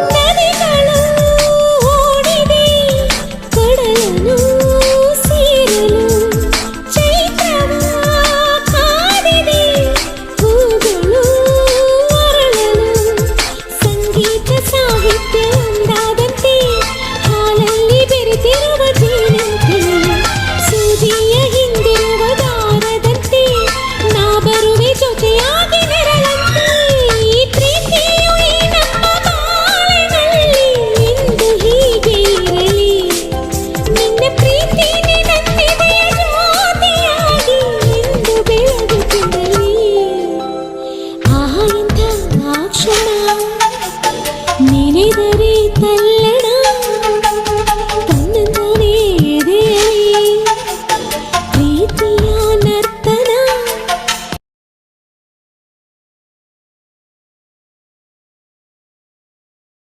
ನದಿಗಳು ಓಡಿದೆ ಕಡಲನು ಸೇರಲು ಚೈತ್ರವ ಕಾದಿದೆ ಹೂಗಳು ಅರಳಲು ಸಂಗೀತ ಸಾಹಿತ್ಯ ಒಂದಾದಂತೆ ಹಾಲಲ್ಲಿ ಬೆರೆತಿರುವ ಜೇನಂತೆ ಸೂಜಿಯ ಹಿಂದಿರುವ ದಾರದಂತೆ ನಾ ಬರುವೆ ಜೊತೆಯಾಗಿ ನೆರಳಂತೆ ಈ ಪ್ರೀತಿಯು ಈ ನಮ್ಮ ಬಾಳಿನಲ್ಲಿ ಎಂದು ಹೀಗೆ ಇರಲಿ ನಿನ್ನ ಪ್ರೀತಿ ನನ್ನಿದೆ ಜ್ಯೋತಿಯಾಗಿ ಎಂದು ಬೆಳಗುತ್ತಿರಲಿ ಆಹಾ ಇಂಥ ಆ ಕ್ಷಣ ನೆನೆದರೆ